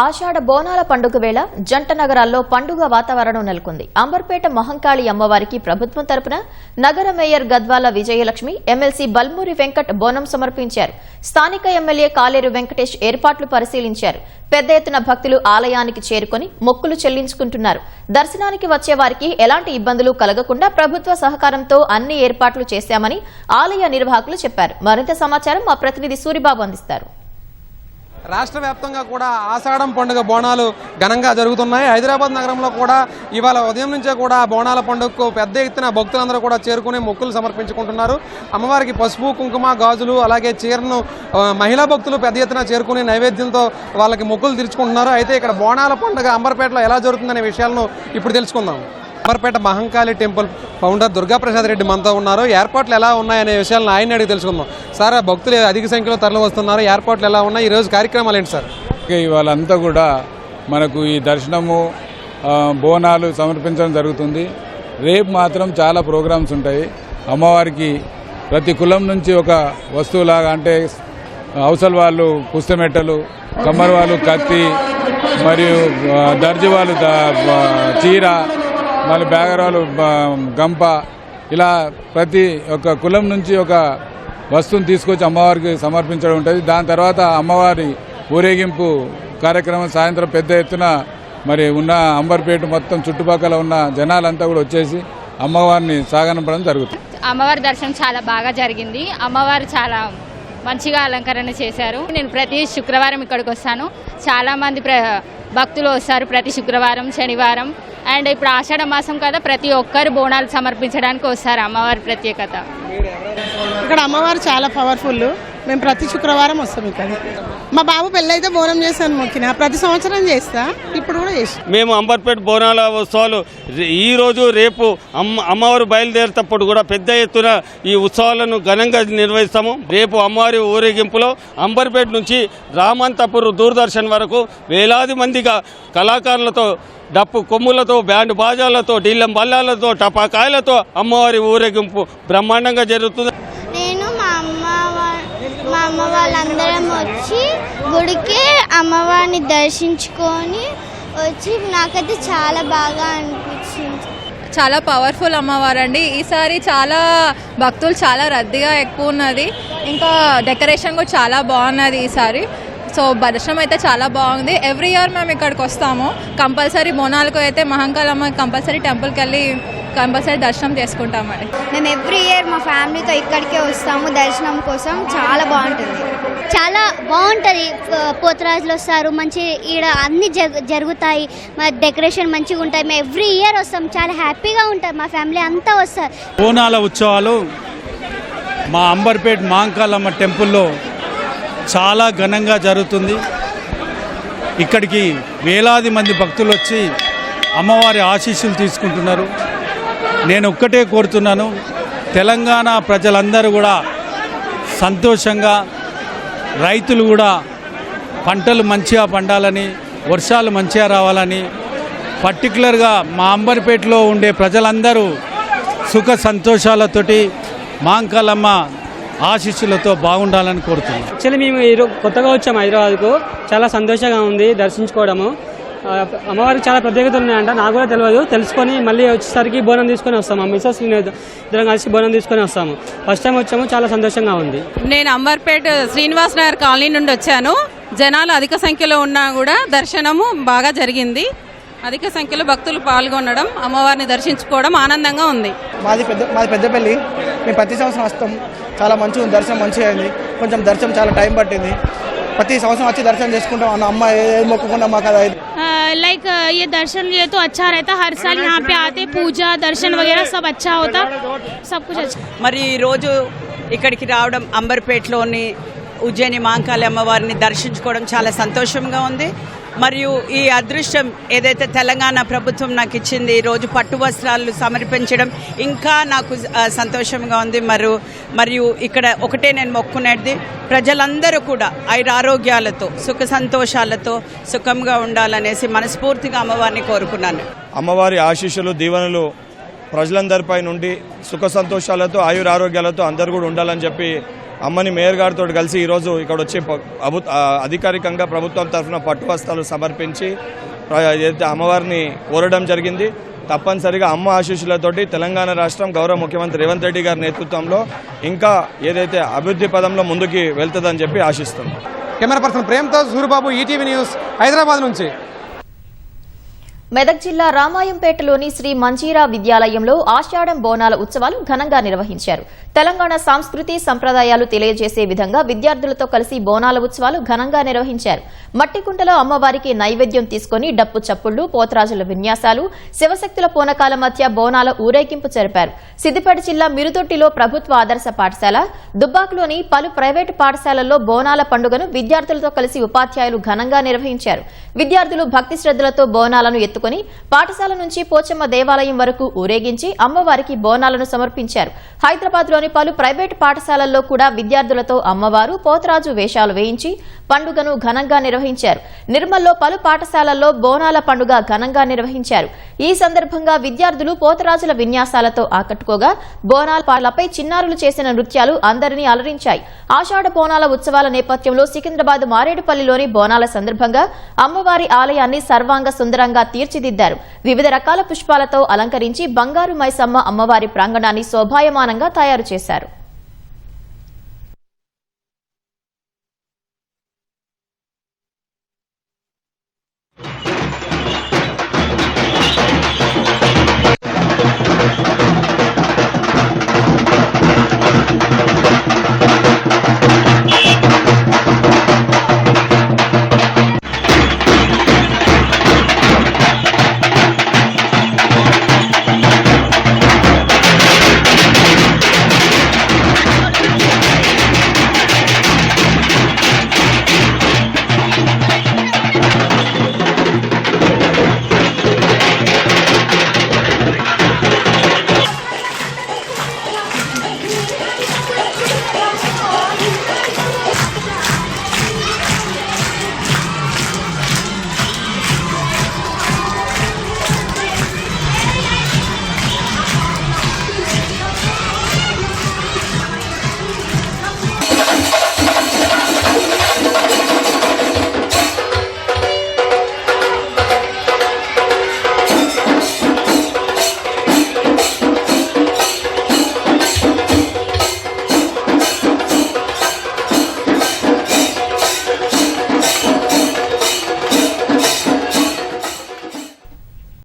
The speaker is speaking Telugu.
ఆషాఢ బోనాల పండుగ వేళ జంట నగరాల్లో పండుగ వాతావరణం నెలకొంది. అంబర్పేట మహంకాళి అమ్మవారికి ప్రభుత్వం తరపున నగర మేయర్ గద్వాల విజయలక్ష్మి, ఎమ్మెల్సీ బల్మూరి వెంకట్ బోనం సమర్పించారు. స్థానిక ఎమ్మెల్యే కాలేరు వెంకటేష్ ఏర్పాట్లు పరిశీలించారు. పెద్ద ఎత్తున భక్తులు ఆలయానికి చేరుకుని మొక్కులు చెల్లించుకుంటున్నారు. దర్శనానికి వచ్చే వారికి ఎలాంటి ఇబ్బందులు కలగకుండా ప్రభుత్వ సహకారంతో అన్ని ఏర్పాట్లు చేశామని ఆలయ నిర్వాహకులు చెప్పారు. మరింత సమాచారం మా ప్రతినిధి సూరిబాబు అందిస్తారు. రాష్ట్ర వ్యాప్తంగా కూడా ఆషాఢం పండుగ బోనాలు ఘనంగా జరుగుతున్నాయి. హైదరాబాద్ నగరంలో కూడా ఇవాళ ఉదయం నుంచే కూడా బోనాల పండుగకు పెద్ద ఎత్తున భక్తులందరూ కూడా చేరుకుని మొక్కులు సమర్పించుకుంటున్నారు. అమ్మవారికి పసుపు, కుంకుమ, గాజులు అలాగే చీరను మహిళా భక్తులు పెద్ద ఎత్తున చేరుకుని నైవేద్యంతో వాళ్ళకి మొక్కులు తీర్చుకుంటున్నారు. అయితే ఇక్కడ బోనాల పండుగ అంబర్పేటలో ఎలా జరుగుతుందనే విషయాలను ఇప్పుడు తెలుసుకుందాం. అంబర్పేట మహంకాళి టెంపుల్ ఫౌండర్ దుర్గాప్రసాద్ రెడ్డి మనతో ఉన్నారు. ఏర్పాట్లు ఎలా ఉన్నాయనే విషయాలను ఆయన అడిగి తెలుసుకుందాం. సార్, భక్తులు అధిక సంఖ్యలో తరలి వస్తున్నారు, ఏర్పాట్లు ఎలా ఉన్నాయి, ఈరోజు కార్యక్రమాలు ఏంటి సార్? ఇవాళంతా కూడా మనకు ఈ దర్శనము బోనాలు సమర్పించడం జరుగుతుంది. రేపు మాత్రం చాలా ప్రోగ్రామ్స్ ఉంటాయి. అమ్మవారికి ప్రతి కులం నుంచి ఒక వస్తువులాగా, అంటే అవసల వాళ్ళు పుస్తమెట్టలు, కమ్మరి వాళ్ళు కత్తి, మరియు దర్జీ వాళ్ళు చీర, మళ్ళీ బేగరాలు గంప, ఇలా ప్రతి ఒక్క కులం నుంచి ఒక వస్తువుని తీసుకొచ్చి అమ్మవారికి సమర్పించడం ఉంటుంది. దాని తర్వాత అమ్మవారి ఊరేగింపు కార్యక్రమం సాయంత్రం పెద్ద ఎత్తున మరి ఉన్న అంబర్పేట మొత్తం చుట్టుపక్కల ఉన్న జనాలంతా కూడా వచ్చేసి అమ్మవారిని సాగనంపడం జరుగుతుంది. అమ్మవారి దర్శనం చాలా బాగా జరిగింది. అమ్మవారు చాలా మంచిగా అలంకరణ చేశారు. నేను ప్రతి శుక్రవారం ఇక్కడికి వస్తాను. చాలా మంది భక్తులు వస్తారు ప్రతి శుక్రవారం, శనివారం. అండ్ ఇప్పుడు ఆషాఢ మాసం కదా, ప్రతి ఒక్కరు బోనాలు సమర్పించడానికి వస్తారు. అమ్మవారి ప్రత్యేకత ఇక్కడ అమ్మవారు చాలా పవర్ఫుల్. మేము ప్రతి శుక్రవారం వస్తాం ఇక్కడ. మా బాబు పెళ్ళైతే బోనం చేస్తాను, మొక్కిన ప్రతి సంవత్సరం చేస్తా, ఇప్పుడు కూడా చేస్తాం. మేము అంబర్పేట బోనాల ఉత్సవాలు ఈ రోజు రేపు అమ్మవారు బయలుదేరేటప్పుడు కూడా పెద్ద ఎత్తున ఈ ఉత్సవాలను ఘనంగా నిర్వహిస్తాము. రేపు అమ్మవారి ఊరేగింపులో అంబర్పేట నుంచి రామంతపూర్ దూరదర్శన్ వరకు వేలాది మందిగా కళాకారులతో, డప్పు కొమ్ములతో, బ్యాండ్ బాజాలతో, ఢిల్లం బల్లాలతో, టపాకాయలతో అమ్మవారి ఊరేగింపు బ్రహ్మాండంగా జరుగుతుంది. నేను మా అమ్మ వాళ్ళందరం వచ్చి గుడికి అమ్మవారిని దర్శించుకొని వచ్చి నాకైతే చాలా బాగా అనిపించింది. చాలా పవర్ఫుల్ అమ్మవారండి. ఈసారి చాలా భక్తులు చాలా రద్దీగా ఎక్కువ ఉన్నది. ఇంకా డెకరేషన్ కూడా చాలా బాగున్నది ఈసారి. సో దర్శనం అయితే చాలా బాగుంది. ఎవ్రీ ఇయర్ మేము ఇక్కడికి వస్తాము. కంపల్సరీ బోనాలకు అయితే మహంకాళమ్మ కంపల్సరీ టెంపుల్కి వెళ్ళి కంపల్సరీ దర్శనం చేసుకుంటామండి. మేము ఎవ్రీ ఇయర్ మా ఫ్యామిలీతో ఇక్కడికే వస్తాము దర్శనం కోసం. చాలా బాగుంటుంది. చాలా బాగుంటుంది. పోతరాజులు వస్తారు, మంచి ఈడ అన్ని జరుగుతాయి, మా డెకరేషన్ మంచిగా ఉంటాయి. మేము ఎవ్రీ ఇయర్ వస్తాం, చాలా హ్యాపీగా ఉంటుంది. మా ఫ్యామిలీ అంతా వస్తారు. బోనాల ఉత్సవాలు మా అంబర్పేట మహంకాళమ్మ టెంపుల్లో చాలా ఘనంగా జరుగుతుంది. ఇక్కడికి వేలాది మంది భక్తులు వచ్చి అమ్మవారి ఆశీస్సులు తీసుకుంటున్నారు. నేను ఒక్కటే కోరుతున్నాను, తెలంగాణ ప్రజలందరూ కూడా సంతోషంగా, రైతులు కూడా పంటలు మంచిగా పండాలని, వర్షాలు మంచిగా రావాలని, పర్టికులర్గా మా అంబర్పేటలో ఉండే ప్రజలందరూ సుఖ సంతోషాలతోటి మహంకాళమ్మ ఆశీస్సులతో బాగుండాలని కోరుతున్నాం. యాక్చువల్లీ మేము ఈరోజు కొత్తగా వచ్చాము హైదరాబాద్కు. చాలా సంతోషంగా ఉంది దర్శించుకోవడము. అమ్మవారికి చాలా ప్రత్యేకత ఉన్నాయంట, నాకు కూడా తెలియదు. తెలుసుకొని మళ్ళీ వచ్చేసరికి బోనం తీసుకొని వస్తాము. మా మిస్సెస్ ఇద్దరం కలిసి బోనం తీసుకొని వస్తాము. ఫస్ట్ టైం వచ్చాము, చాలా సంతోషంగా ఉంది. నేను అంబర్పేట శ్రీనివాస్ నగర్ కాలనీ నుండి వచ్చాను. జనాలు అధిక సంఖ్యలో ఉన్నా కూడా దర్శనము బాగా జరిగింది. అధిక సంఖ్యలో భక్తులు పాల్గొనడం, అమ్మవారిని దర్శించుకోవడం ఆనందంగా ఉంది. మాది పెద్దపల్లి. మేము ప్రతి సంవత్సరం వస్తాం. చాలా మంచిగా ఉంది, దర్శనం మంచిగా అయింది. కొంచెం దర్శనం చాలా టైం పట్టింది. ప్రతి సంవత్సరం వచ్చి దర్శనం చేసుకుంటాం. అన్న అమ్మ ఏది మొక్కుకున్నా మాకు అది लाइक ये दर्शन लिए तो अच्छा रहता. हर साल यहाँ पे आते, पूजा दर्शन वगैरह सब अच्छा होता, सब कुछ अच्छा. మరి ఈ రోజు ఇక్కడికి రావడం, అంబర్పేటలోని ఉజ్జయిని మహంకాళి అమ్మవారిని దర్శించుకోవడం చాలా సంతోషంగా ఉంది. మరియు ఈ అదృష్టం ఏదైతే తెలంగాణ ప్రభుత్వం నాకు ఇచ్చింది, ఈరోజు పట్టు వస్త్రాలు సమర్పించడం ఇంకా నాకు సంతోషంగా ఉంది. మరియు ఇక్కడ ఒకటే నేను మొక్కునేది, ప్రజలందరూ కూడా ఆరోగ్యాలతో, సుఖ సంతోషాలతో సుఖంగా ఉండాలనేసి మనస్ఫూర్తిగా అమ్మవారిని కోరుకున్నాను. అమ్మవారి ఆశీస్సులు, దీవెనలు ప్రజలందరిపై నుండి సుఖ సంతోషాలతో, ఆయురారోగ్యాలతో అందరూ కూడా ఉండాలని చెప్పి అమ్మని మేయర్ గారితో కలిసి ఈరోజు ఇక్కడ వచ్చి అధికారికంగా ప్రభుత్వం తరఫున పట్టు వస్త్రాలు సమర్పించి ఏదైతే అమ్మవారిని కోరడం జరిగింది. తప్పనిసరిగా అమ్మ ఆశీస్సులతోటి తెలంగాణ రాష్ట్రం గౌరవ ముఖ్యమంత్రి రేవంత్ రెడ్డి గారి నేతృత్వంలో ఇంకా ఏదైతే అభివృద్ధి పదంలో ముందుకు వెళ్తుందని చెప్పి ఆశిస్తున్నాం. కెమెరా పర్సన్ ప్రేమ్తో సూరిబాబు, ఈటీవీ న్యూస్, హైదరాబాద్ నుంచి. మెదక్ జిల్లా రామాయంపేటలోని శ్రీ మంజీరా విద్యాలయంలో ఆషాఢం బోనాల ఉత్సవాలు ఘనంగా నిర్వహించారు. తెలంగాణ సంస్కృతి సంప్రదాయాలు తెలియజేసే విధంగా విద్యార్థులతో కలిసి బోనాల ఉత్సవాలు ఘనంగా నిర్వహించారు. మట్టికుంటలో అమ్మవారికి నైవేద్యం తీసుకుని డప్పు చప్పుళ్లు, పోతరాజుల విన్యాసాలు, శివశక్తుల పూనకాల మధ్య బోనాల ఊరేగింపు జరిపారు. సిద్దిపేట జిల్లా మిరుదొట్టిలో ప్రభుత్వ ఆదర్శ పాఠశాల, దుబ్బాకులోని పలు ప్రైవేటు పాఠశాలల్లో బోనాల పండుగను విద్యార్థులతో కలిసి ఉపాధ్యాయులు ఘనంగా నిర్వహించారు. విద్యార్థులు భక్తి శ్రద్దలతో బోనాలను ఎత్తుకుని పాఠశాల నుంచి పోచమ్మ దేవాలయం వరకు ఊరేగించి అమ్మవారికి బోనాలను సమర్పించారు. హైదరాబాద్లోని పలు ప్రైవేటు పాఠశాలల్లో కూడా విద్యార్థులతో అమ్మవారు, పోతరాజు వేషాలు వేయించి పండుగను ఘనంగా నిర్వహించారు. నిర్మల్లో పలు పాఠశాలల్లో బోనాల పండుగ ఘనంగా నిర్వహించారు. ఈ సందర్భంగా విద్యార్థులు పోతరాజుల విన్యాసాలతో ఆకట్టుకోగా బోనాల పాటలపై చిన్నారులు చేసిన నృత్యాలు అందరినీ అలరించాయి. ఆషాఢ బోనాల ఉత్సవాల నేపథ్యంలో సికింద్రాబాద్ మారేడుపల్లిలోని బోనాల సందర్భంగా అమ్మవారి ఆలయాన్ని సర్వాంగ సుందరంగా తీర్చిదిద్దారు. వివిధ రకాల పుష్పాలతో అలంకరించి బంగారు మైసమ్మ అమ్మవారి ప్రాంగణాన్ని శోభాయమానంగా తయారు చేశారు.